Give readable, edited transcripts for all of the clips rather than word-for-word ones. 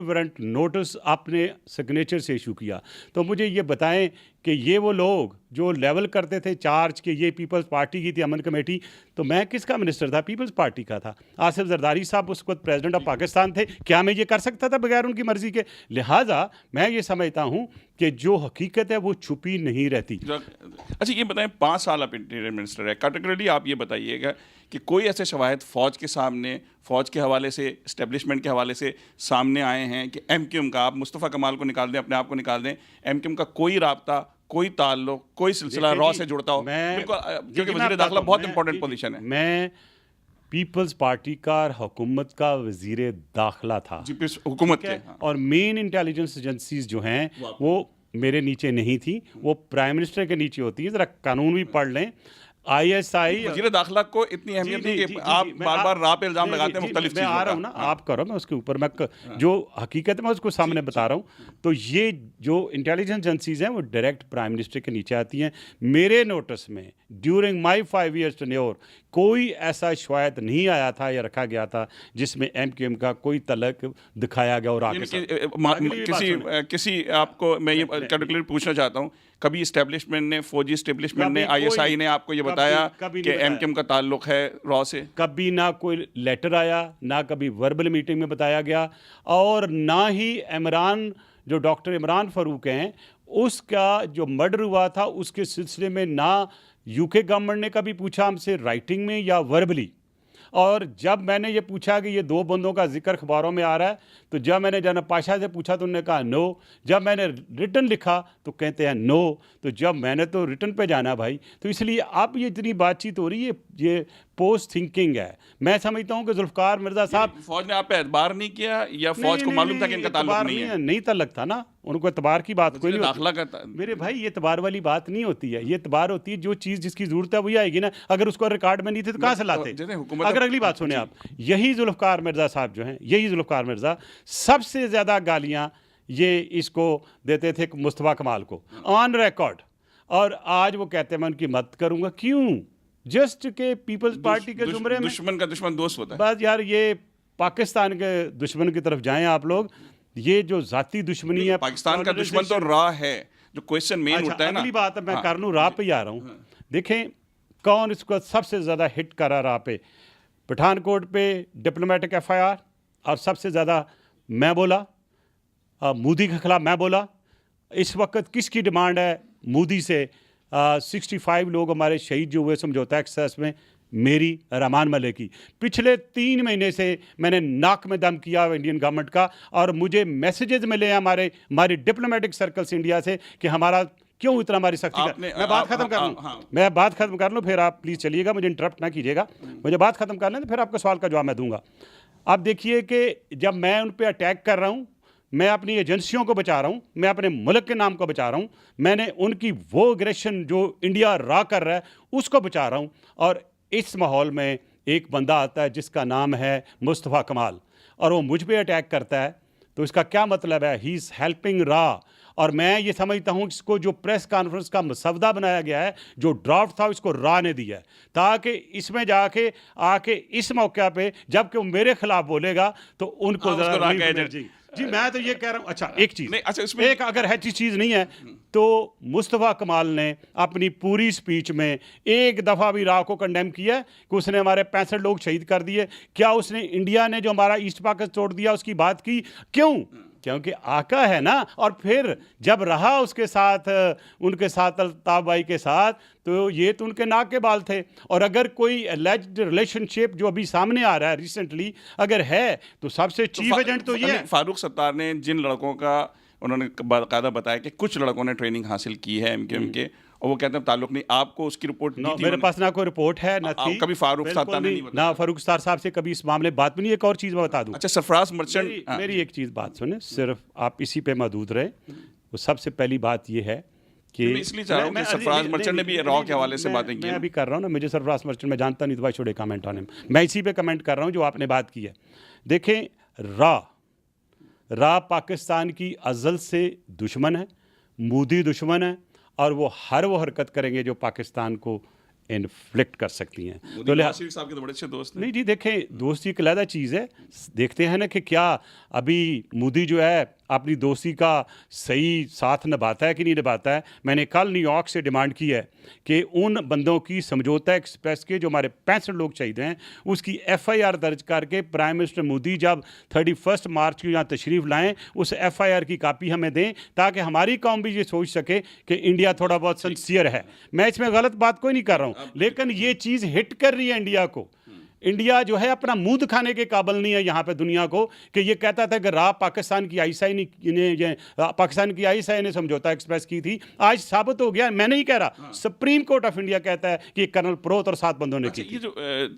Warrant notice अपने signature से issue किया। तो मुझे ये बताएं कि ये वो लोग जो लेवल करते थे चार्ज के ये पीपल्स पार्टी की थी अमन कमेटी, तो मैं किसका मिनिस्टर था? पीपल्स पार्टी का था। आसिफ जरदारी साहब उस वक्त प्रेसिडेंट ऑफ पाकिस्तान थे। क्या मैं ये कर सकता था बगैर उनकी मर्जी के? लिहाजा मैं ये समझता हूँ कि जो हकीकत है वो छुपी नहीं रहती। अच्छा ये बताएं, 5 साल आप इंटीरियर मिनिस्टर है, कैटेगरी आप ये बताइएगा कि कोई ऐसे शवाहिद फ़ौज के सामने, फ़ौज के हवाले से, इस्टेब्लिशमेंट के हवाले से सामने आए हैं कि एमक्यूएम का, आप मुस्तफ़ा कमाल को निकाल दें, अपने आप को निकाल दें, एमक्यूएम का कोई राब्ता, कोई ताल्लुक, कोई सिलसिला रॉ से जुड़ता हो? बिल्कुल, क्योंकि वज़ीर दाखिला बहुत इंपॉर्टेंट पोजीशन है। मैं पीपल्स पार्टी का और हुकूमत का वज़ीर दाखिला था जी, हुकूमत के, और मेन इंटेलिजेंस एजेंसीज जो हैं वो मेरे नीचे नहीं थी, वो प्राइम मिनिस्टर के नीचे होती है। ज़रा कानून भी पढ़ लें। ISI वज़ीर दाखिला को इतनी अहमियत नहीं कि आप बार बार राह पे इल्ज़ाम लगाते हैं मुख्तलिफ चीज़ों का। मैं आ रहा हूँ ना, आप करो, मैं उसके ऊपर मैं जो हकीकत है मैं उसको सामने बता रहा हूँ। तो ये जो इंटेलिजेंस एजेंसीज हैं वो डायरेक्ट प्राइम मिनिस्टर के नीचे आती हैं। मेरे नोटिस में ड्यूरिंग माई 5 years टेन्योर कोई ऐसा शवायद नहीं आया था या रखा गया था जिसमें MQM का कोई तलक दिखाया गया। और आगे किसी आपको मैं ये कैटेगरी पूछना चाहता हूँ, कभी इस्टेब्लिशमेंट ने, फौजी इस्टेब्लिशमेंट ने, ISI ने आपको ये बताया कि MQM का ताल्लुक है रॉ से? कभी ना कोई लेटर आया, ना कभी वर्बल मीटिंग में बताया गया, और ना ही इमरान, जो डॉक्टर इमरान फ़ारूक हैं, उसका जो मर्डर हुआ था उसके सिलसिले में ना UK गवर्नमेंट ने कभी पूछा हमसे राइटिंग में या वर्बली। और जब मैंने ये पूछा कि ये 2 बंदों का जिक्र अखबारों में आ रहा है, तो जब मैंने जनरल पाशा से पूछा तो उन्होंने कहा नो। जब मैंने रिटन लिखा तो कहते हैं नो। तो जब मैंने तो रिटन पे जाना भाई, तो इसलिए अब ये इतनी बातचीत हो रही है, ये पोस्ट थिंकिंग है। मैं समझता हूँ कि जुल्फ़िकार मिर्ज़ा साहब, फौज ने आप पे एतबार नहीं किया या फौज को मालूम था कि इनका ताल्लुक नहीं है? नहीं तल्लक था ना, उनको एतबार की बात कोई नहीं दाखिला होती। मेरे भाई ये एतबार वाली बात नहीं होती है। ये एतबार होती है जो चीज़ जिसकी ज़रूरत है वही आएगी ना। अगर उसको रिकॉर्ड में नहीं थे तो कहाँ से लाते? अगर अगली बात सुने आप, यही जुल्फ़िकार मिर्ज़ा साहब जो हैं, यही जुल्फ़िकार मिर्ज़ा सबसे ज़्यादा गालियाँ ये इसको देते थे मुस्तफ़ा कमाल को ऑन रिकॉर्ड, और आज वो कहते हैं मैं उनकी मदद करूँगा। क्यों? जस्ट के पीपल्स पार्टी के जुमरे में दुश्मन का दुश्मन दोस्त होता है। बस यार, ये पाकिस्तान के दुश्मन की तरफ जाएं आप लोग। ये जो जाती दुश्मनी है, पाकिस्तान का दुश्मन तो रॉ है। जो क्वेश्चन मेन उठता है ना, अगली बात मैं कर लूँ, रॉ पे ही आ रहा हूँ। देखें कौन इसको सबसे ज़्यादा हिट करा रॉ पे। पठानकोट पे डिप्लोमेटिक FIR, और सबसे ज़्यादा मैं बोला, मोदी के खिलाफ मैं बोला। इस वक्त किसकी डिमांड है मोदी से? 65 लोग हमारे शहीद जो हुए समझौता एक्सप्रेस में, मेरी, रहमान मलिक की। पिछले 3 महीने से मैंने नाक में दम किया इंडियन गवर्नमेंट का, और मुझे मैसेजेस मिले हैं हमारी डिप्लोमेटिक सर्कल्स इंडिया से कि हमारा क्यों इतना हमारी सख्ती का। मैं बात खत्म कर लूँ, मैं बात खत्म कर लूँ, फिर आप प्लीज़ चलिएगा, मुझे इंटरप्ट ना कीजिएगा। मुझे बात खत्म कर लें तो फिर आपके सवाल का जवाब मैं दूंगा। आप देखिए कि जब मैं उन पर अटैक कर रहा हूँ, मैं अपनी एजेंसियों को बचा रहा हूँ, मैं अपने मुल्क के नाम को बचा रहा हूँ, मैंने उनकी वो एग्रेशन जो इंडिया रॉ कर रहा है उसको बचा रहा हूँ। और इस माहौल में एक बंदा आता है जिसका नाम है मुस्तफ़ा कमाल, और वो मुझ पे अटैक करता है, तो इसका क्या मतलब है? He is helping raw. और मैं ये समझता हूँ इसको जो प्रेस कॉन्फ्रेंस का मसवदा बनाया गया है, जो ड्राफ्ट था, इसको रॉ ने दिया है, ताकि इसमें जाके आके इस मौके पे जबकि वो मेरे खिलाफ बोलेगा तो उनको जी मैं तो ये कह रहा हूँ। अच्छा एक चीज़, अच्छा इसमें एक अगर है चीज़ नहीं है तो मुस्तफ़ा कमाल ने अपनी पूरी स्पीच में एक दफ़ा भी रॉ को कंडेम किया है कि उसने हमारे 65 लोग शहीद कर दिए? क्या उसने इंडिया ने जो हमारा ईस्ट पाकिस्तान तोड़ दिया उसकी बात की? क्यों? क्योंकि आका है ना। और फिर जब रहा उसके साथ, उनके साथ अल्ताफ़ भाई के साथ, तो ये तो उनके नाक के बाल थे। और अगर कोई एलिज्ड रिलेशनशिप जो अभी सामने आ रहा है रिसेंटली अगर है, तो सबसे चीफ एजेंट तो ये है। फारूक सत्तार ने जिन लड़कों का उन्होंने बाकायदा बताया कि कुछ लड़कों ने ट्रेनिंग हासिल की है MQM के, और वो कहते हैं ताल्लुक नहीं, आपको उसकी रिपोर्ट दी थी? मेरे पास ना कोई रिपोर्ट है ना थी। कभी फारूक सत्तार ने नहीं ना फारूक सत्तार साहब से कभी इस मामले बात भी नहीं। एक और चीज़ मैं बता दूं। अच्छा सरफराज मर्चेंट, मेरी एक चीज़ बात सुने, सिर्फ आप इसी पे महदूद रहे। वो सबसे पहली बात ये है कि इसलिए चाह रहा हूं कि सरफराज मर्चेंट ने भी रॉ के हवाले से बातें की। मैं अभी कर रहा हूँ ना, मुझे सरफराज मर्चेंट मैं जानता नहीं, तो भाई छोड़े कमेंट ऑन हिम। मैं इसी पे कमेंट कर रहा हूँ जो आपने बात की है। देखें, रॉ पाकिस्तान की अज़ल से दुश्मन है, मोदी दुश्मन है, और वो हरकत करेंगे जो पाकिस्तान को इन्फ्लिक्ट कर सकती हैं। मोदी तो नवाज शरीफ साहब के तो बड़े अच्छे दोस्त हैं। नहीं जी, देखें दोस्ती एक अलग चीज़ है। देखते हैं ना कि क्या अभी मोदी जो है अपनी दोस्ती का सही साथ निभाता है कि नहीं निभाता है। मैंने कल न्यूयॉर्क से डिमांड की है कि उन बंदों की समझौता एक्सप्रेस के जो हमारे 65 लोग चाहिए हैं उसकी FIR दर्ज करके प्राइम मिनिस्टर मोदी जब 31 मार्च को यहाँ तशरीफ़ लाएँ उस FIR की कापी हमें दें ताकि हमारी कौम भी ये सोच सके कि इंडिया थोड़ा बहुत सिंसियर है। मैं इसमें गलत बात कोई नहीं कर रहा हूँ, लेकिन ये चीज़ हिट कर रही है इंडिया को। इंडिया जो है अपना मुंह दिखाने के काबिल नहीं है यहाँ पे दुनिया को कि ये कहता था कि पाकिस्तान की आईएसआई ने समझौता एक्सप्रेस की थी। आज साबित हो गया, मैं नहीं कह रहा, सुप्रीम कोर्ट ऑफ इंडिया कहता है कि कर्नल प्रोत और 7 बंदों ने की थी। ये जो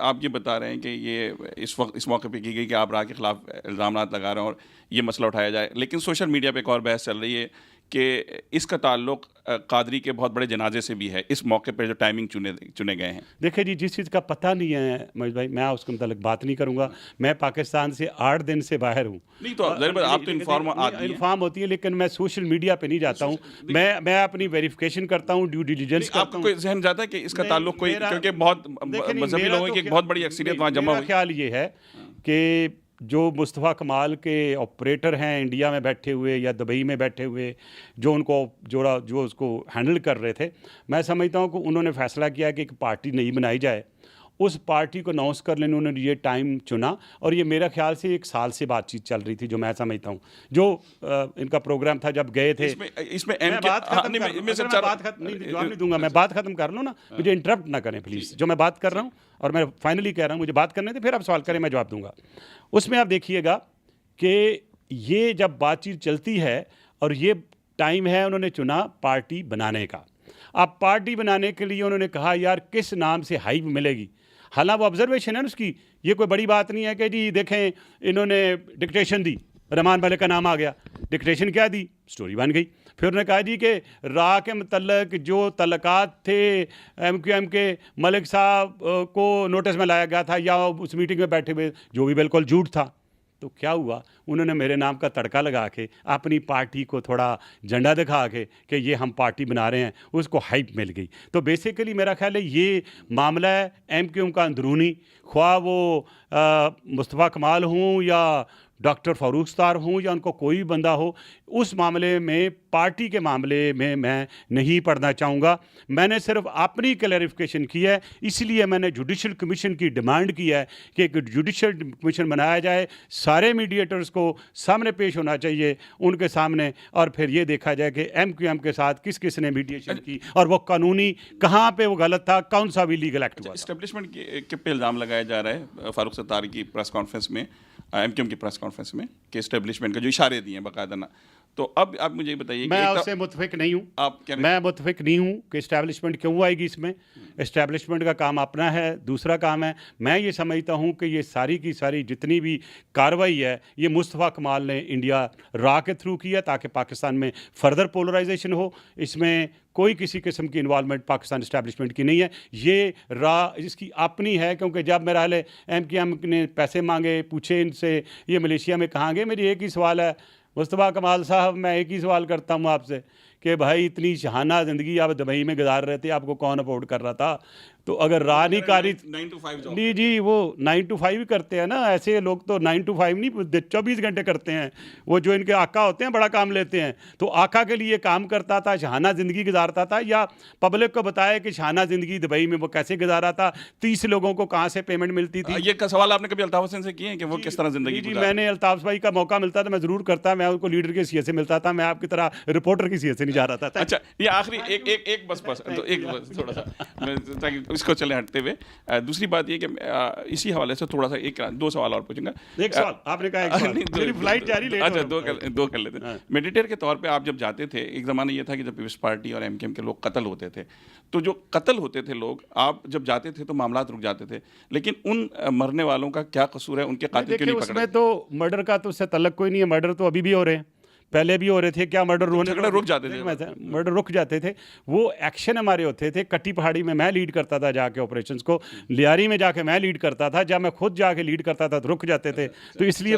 आप ये बता रहे हैं कि ये इस मौके पे की गई कि आप राह के खिलाफ इल्ज़ाम लगा रहे हैं और ये मसला उठाया जाए, लेकिन सोशल मीडिया पे एक और बहस चल रही है कि इसका ताल्लुक कादरी के बहुत बड़े जनाजे से भी है। इस मौके पर जो टाइमिंग चुने गए हैं। देखिए जी, जिस चीज़ का पता नहीं है महेश भाई, मैं उसके मतलब बात नहीं करूंगा। मैं पाकिस्तान से 8 दिन से बाहर हूँ। नहीं तो आप तो इन्फॉर्म होती है, लेकिन मैं सोशल मीडिया पे नहीं जाता हूँ। मैं अपनी वेरिफिकेशन करता हूँ, ड्यू डिलिजेंस करता आपको कोई जहन जाता है कि इसका ताल्लुक कोई, क्योंकि बहुत मजहबी लोगों की एक बहुत बड़ी अक्सरियत वहाँ जमा हुई। ख्याल ये है कि जो मुस्तफ़ा कमाल के ऑपरेटर हैं इंडिया में बैठे हुए या दुबई में बैठे हुए, जो उनको जो उसको हैंडल कर रहे थे, मैं समझता हूँ कि उन्होंने फ़ैसला किया कि एक पार्टी नई बनाई जाए। उस पार्टी को अनाउंस कर लेने उन्होंने ये टाइम चुना और ये मेरा ख्याल से 1 साल से बातचीत चल रही थी, जो मैं समझता हूँ। जो इनका प्रोग्राम था जब गए थे, इसमें मैं बात नहीं दूंगा, मैं बात खत्म कर लूँ ना, मुझे इंटरप्ट ना करें प्लीज़। जो मैं बात कर रहा हूँ और मैं फाइनली कह रहा हूँ, मुझे बात करने थे, फिर आप सवाल करें, मैं जवाब दूंगा। उसमें आप देखिएगा कि ये जब बातचीत चलती है और ये टाइम है उन्होंने चुना पार्टी बनाने का। अब पार्टी बनाने के लिए उन्होंने कहा यार किस नाम से हाइप मिलेगी। हालांकि वो ऑब्जर्वेशन है ना उसकी, ये कोई बड़ी बात नहीं है कि जी देखें इन्होंने डिक्टेशन दी, रहमान मलिक का नाम आ गया, डिक्टेशन क्या दी, स्टोरी बन गई। फिर उन्होंने कहा जी कि राह के मतलब जो तलक़ात थे MQM के मलिक साहब को नोटिस में लाया गया था या उस मीटिंग में बैठे हुए, जो भी बिल्कुल झूठ था। तो क्या हुआ, उन्होंने मेरे नाम का तड़का लगा के अपनी पार्टी को थोड़ा झंडा दिखा के कि ये हम पार्टी बना रहे हैं, उसको हाइप मिल गई। तो बेसिकली मेरा ख्याल है ये मामला है MQM का अंदरूनी, ख्वाह वो मुस्तफ़ा कमाल हूँ या डॉक्टर फ़ारूक सत्तार हूँ या उनको कोई भी बंदा हो, उस मामले में पार्टी के मामले में मैं नहीं पढ़ना चाहूँगा। मैंने सिर्फ अपनी क्लैरिफिकेशन की है, इसलिए मैंने जुडिशल कमीशन की डिमांड की है कि एक जुडिशल कमीशन बनाया जाए, सारे मीडिएटर्स को सामने पेश होना चाहिए उनके सामने, और फिर ये देखा जाए कि MQM के साथ किस किस ने मीडिएशन की और वो कानूनी कहाँ पे वो गलत था, कौन सा भी लीगल एक्ट हुआ। एस्टेब्लिशमेंट के पे इल्ज़ाम लगाया जा रहा है फ़ारूक सत्तार की प्रेस कॉन्फ्रेंस में, MQM की प्रेस कॉन्फ्रेंस में, कि एस्टेब्लिशमेंट का जो इशारे दिए हैं बाकायदा ना। तो अब आप मुझे बताइए, मैं उससे मुतफिक नहीं हूँ। आप क्या, मैं मुतफिक नहीं हूँ कि इस्टेब्लिशमेंट क्यों आएगी इसमें। इस्टेब्लिशमेंट का काम अपना है, दूसरा काम है, मैं ये समझता हूँ कि ये सारी की सारी जितनी भी कार्रवाई है ये मुस्तफ़ा कमाल ने इंडिया रॉ के थ्रू की है ताकि पाकिस्तान में फर्दर पोलराइजेशन हो। इसमें कोई किसी किस्म की इन्वॉल्वमेंट पाकिस्तान इस्टेब्लिशमेंट की नहीं है, ये रॉ इसकी अपनी है। क्योंकि जब मेरा हाल MQM ने पैसे मांगे, पूछे इनसे ये मलेशिया में कहाँ गए, मेरी एक ही सवाल है मुस्तफ़ा कमाल साहब, मैं एक ही सवाल करता हूँ आपसे कि भाई इतनी शहाना ज़िंदगी आप दुबई में गुजार रहे थे, आपको कौन अफोर्ड कर रहा था? तो अगर राह नहीं कारी 9 to 5 नहीं जी, वो 9 to 5 ही करते हैं ना, ऐसे लोग तो 9 to 5 नहीं 24 घंटे करते हैं। वो जो इनके आका होते हैं बड़ा काम लेते हैं, तो आका के लिए काम करता था, शहाना ज़िंदगी गुजारता था, या पब्लिक को बताया कि शहाना ज़िंदगी दुबई में वो कैसे गुजारा था, 30 लोगों को कहाँ से पेमेंट मिलती थी। ये का सवाल आपने कभी अल्ताफ़ हुसैन से किए हैं कि वो किस तरह ज़िंदगी जी, मैंने अल्ताफ़ भाई का मौका मिलता था मैं ज़रूर करता, मैं उनको लीडर की हैसियत से मिलता था, मैं आपकी तरह रिपोर्टर की हैसियत से नहीं जा रहा था। अच्छा, ये आखिरी एक बस तो एक बस थोड़ा सा ताकि इसको चले हटते हुए, दूसरी बात ये कि इसी हवाले से थोड़ा सा 2 सवाल और पूछूंगा। एक सवाल आपने कहा, एक सवाल मेरी फ्लाइट जारी लेट। अच्छा, दो कर लेते हैं। मेडिटेटर के तौर पे आप जब जाते थे, एक ज़माना ये था कि जब पीपल्स पार्टी और MQM के लोग कत्ल होते थे, तो जो कत्ल होते थे लोग, आप जब जाते थे तो मामला रुक जाते थे, लेकिन उन मरने वालों का क्या कसूर है, उनके कातिल क्यों नहीं पकड़े? उसमें तो मर्डर का तो उससे तल्लुक कोई नहीं है, मर्डर तो अभी भी हो रहे हैं, पहले भी हो रहे थे। क्या मर्डर रुक जाते थे? मर्डर रुक जाते थे, वो एक्शन हमारे होते थे। कट्टी पहाड़ी में मैं लीड करता था जाके ऑपरेशंस को, लियारी में जाके मैं लीड करता था, जब मैं खुद जाके लीड करता था तो रुक जाते थे। तो इसलिए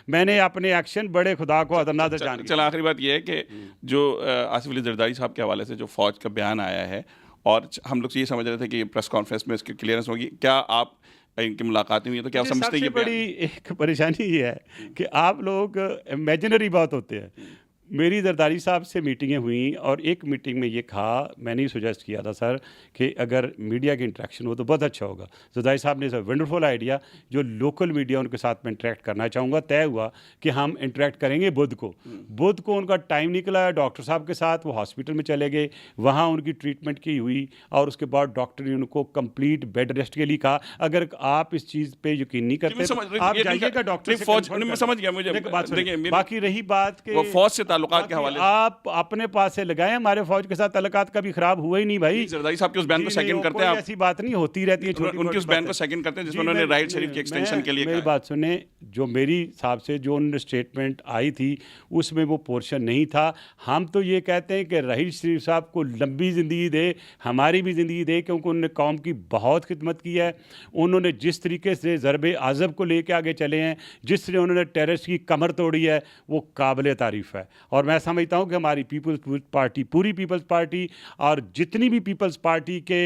मैंने अपने एक्शन बड़े खुदा को अदरनाजर जान। चल आखिरी बात यह है कि जो आसिफ अली जरदारी साहब के हवाले से जो फ़ौज का बयान आया है और हम लोग ये समझ रहे थे कि प्रेस कॉन्फ्रेंस में इसकी क्लियरेंस होगी। क्या आप इनकी मुलाकातें हुई है तो क्या आप समझते हैं सबसे ये बड़ी एक परेशानी ये है कि आप लोग इमेजिनरी बहुत होते हैं। मेरी जरदारी साहब से मीटिंगें हुई और एक मीटिंग में ये कहा, मैंने ही सुजेस्ट किया था सर कि अगर मीडिया की इंटरेक्शन हो तो बहुत अच्छा होगा। जरदारी साहब ने वंडरफुल आइडिया, जो लोकल मीडिया उनके साथ में इंटरेक्ट करना चाहूँगा। तय हुआ कि हम इंटरेक्ट करेंगे बुध को उनका टाइम निकला, डॉक्टर साहब के साथ वो हॉस्पिटल में चले गए, वहाँ उनकी ट्रीटमेंट की हुई और उसके बाद डॉक्टर ने उनको कंप्लीट बेड रेस्ट के लिए कहा। अगर आप इस चीज़ पे यकीन नहीं करते तो आप जाइएगा डॉक्टर से फौज कंसल्ट मैं करें। समझ गया मुझे देखो बात सुनिए। देखिए बाकी रही बात वो के फौज से ताल्लुकात के हवाले से आप अपने पास से लगाएं, हमारे फौज के साथ ताल्लुकात कभी खराब हुआ ही नहीं भाई। जरदारी साहब की उस बयान को जी, सेकंड नहीं, करते हैं कोई आप? ऐसी बात नहीं होती रहती है, छोटी उनकी उस बयान को सेकंड करते हैं जिसमें उन्होंने राइट शरीफ की एक्सटेंशन के लिए मेरी कहा। बात सुने, जो मेरी हिसाब से जो उन्होंने स्टेटमेंट आई थी उसमें वो पोर्शन नहीं था। हम तो ये कहते हैं कि राहिल शरीफ साहब को लंबी ज़िंदगी दे, हमारी भी ज़िंदगी दे, क्योंकि उन्होंने कौम की बहुत खिदमत की है। उन्होंने जिस तरीके से ज़रबे आज़ब को लेके आगे चले हैं, जिस तरह उन्होंने टेररिस्ट की कमर तोड़ी है, वो काबिल तारीफ़ है। और मैं समझता हूँ कि हमारी पीपल्स पार्टी, पूरी पीपल्स पार्टी और जितनी भी पीपल्स पार्टी के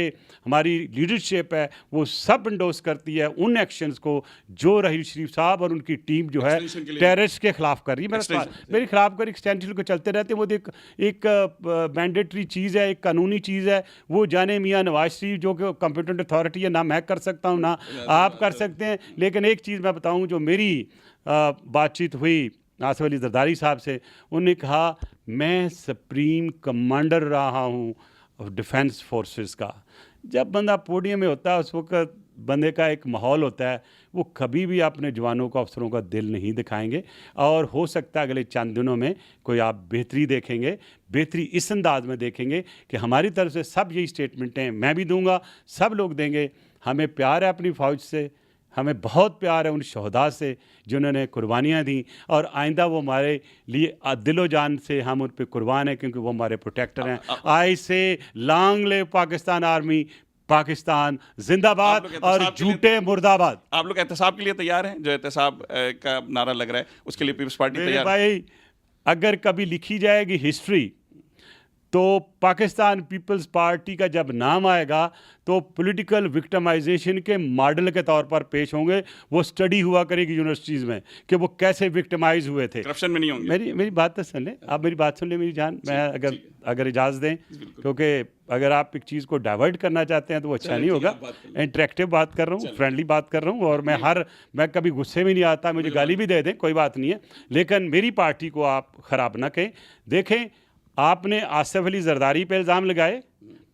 हमारी लीडरशिप है, वो सब इंडोर्स करती है उन एक्शंस को जो राहिल शरीफ साहब और उनकी टीम जो है Extension के लिए। टेररिस्ट के खिलाफ कर रही है। Extension। मेरे खिलाफ कर एक्सटेंशन को चलते रहते हैं। वो एक मैंडेटरी चीज़ है, एक कानूनी चीज़ है। वो जाने मियाँ नवाज शरीफ जो कि कॉम्पिटेंट अथॉरिटी है, ना मैं कर सकता हूँ ना आप कर सकते हैं। लेकिन एक चीज़ मैं बताऊँ, जो मेरी बातचीत हुई आसिफ अली जरदारी साहब से, उन्होंने कहा मैं सुप्रीम कमांडर रहा हूँ डिफेंस फोर्सेस का। जब बंदा पोडियम में होता है उस वक्त बंदे का एक माहौल होता है, वो कभी भी अपने जवानों को, अफसरों का दिल नहीं दिखाएंगे। और हो सकता है अगले चंद दिनों में कोई आप बेहतरी देखेंगे, बेहतरी इस अंदाज में देखेंगे कि हमारी तरफ से सब यही स्टेटमेंटें मैं भी दूंगा, सब लोग देंगे। हमें प्यार है अपनी फ़ौज से, हमें बहुत प्यार है उन शहदा से जिन्होंने कुर्बानियाँ दी, और आइंदा वो हमारे लिए दिलो जान से हम उन पर कुर्बान हैं, क्योंकि वो हमारे प्रोटेक्टर हैं। आई से long live Pakistan army, Pakistan जिंदाबाद और झूठे मुर्दाबाद। आप लोग एहतसाब के लिए तैयार हैं? जो एहतसाब का नारा लग रहा है उसके लिए पीपल्स पार्टी मेरे तैयार है? भाई, अगर कभी लिखी जाएगी हिस्ट्री तो पाकिस्तान पीपल्स पार्टी का जब नाम आएगा तो पॉलिटिकल विक्टिमाइजेशन के मॉडल के तौर पर पेश होंगे। वो स्टडी हुआ करेगी यूनिवर्सिटीज़ में कि वो कैसे विक्टिमाइज हुए थे। करप्शन में नहीं होंगे? मेरी बात तो सुन लें आप, मेरी बात सुन लें मेरी जान। मैं अगर इजाज़त दें, क्योंकि अगर आप एक चीज़ को डाइवर्ट करना चाहते हैं तो वो अच्छा नहीं होगा। इंटरेक्टिव बात कर रहा हूँ, फ्रेंडली बात कर रहा हूँ, और मैं कभी गुस्से में नहीं आता, मुझे गाली भी दे दें कोई बात नहीं है, लेकिन मेरी पार्टी को आप ख़राब ना कहें। देखें, आपने आसिफ अली जरदारी पे इल्ज़ाम लगाए,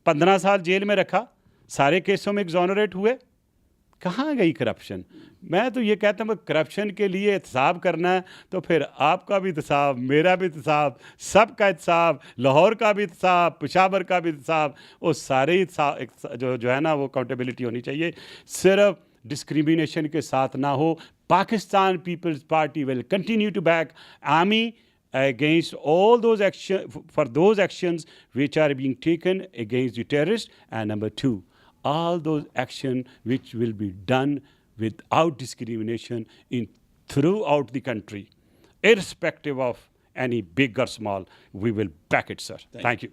15 साल जेल में रखा, सारे केसों में एग्जोनरेट हुए, कहाँ गई करप्शन? मैं तो ये कहता हूँ करप्शन के लिए एहतसाब करना है तो फिर आपका भी एहतसाब, मेरा भी एहतसाब, सबका एहतसाब, लाहौर का भी एहतसाब, पेशावर का भी एहतसाब, वो सारे जो है ना वो अकाउंटेबिलिटी होनी चाहिए। सिर्फ डिस्क्रिमिनेशन के साथ ना हो। Pakistan peoples party will continue to back army against all those actions which are being taken against the terrorists, and number 2, all those actions which will be done without discrimination throughout the country, irrespective of any big or small. We will back it, sir. Thank you.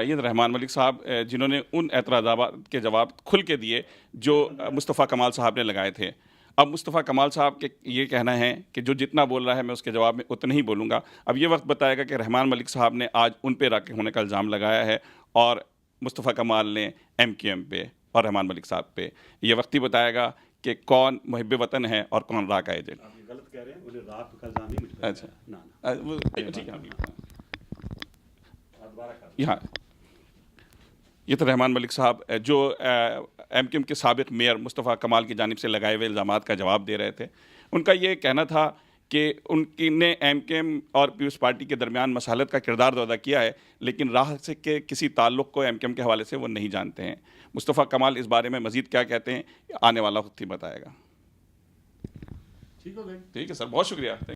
ये रहमान मलिक साहब जिन्होंने उन एतराज़ात के जवाब खुल के दिए जो मुस्तफ़ा कमाल साहब ने लगाए थे। अब मुस्तफ़ा कमाल साहब के ये कहना है कि जो जितना बोल रहा है मैं उसके जवाब में उतना ही बोलूँगा। अब ये वक्त बताएगा कि रहमान मलिक साहब ने आज उन पे राक़ी होने का इल्ज़ाम लगाया है और मुस्तफ़ा कमाल ने MQM पे और रहमान मलिक साहब पे। ये वक्त ही बताएगा कि कौन मुहिब्बे वतन है और कौन राक़ एजेंट। आप गलत कह रहे हैं, उन्हें राक़ का इल्ज़ाम नहीं मिलता। अच्छा, ना वो ठीक है। यहाँ ये तो रहमान मलिक साहब जो MQM के साबिक़ मेयर मुस्तफ़ा कमाल की जानिब से लगाए हुए इल्ज़ामात का जवाब दे रहे थे। उनका ये कहना था कि उनने MQM और पीपल्स पार्टी के दरमियान मसालत का किरदार तो अदा किया है, लेकिन राह से के किसी ताल्लुक़ को MQM के हवाले से वो नहीं जानते हैं। मुस्तफ़ा कमाल इस बारे में मज़ीद क्या कहते हैं आने वाला वक्त ही बताएगा। ठीक हो गई। ठीक है सर, बहुत शुक्रिया।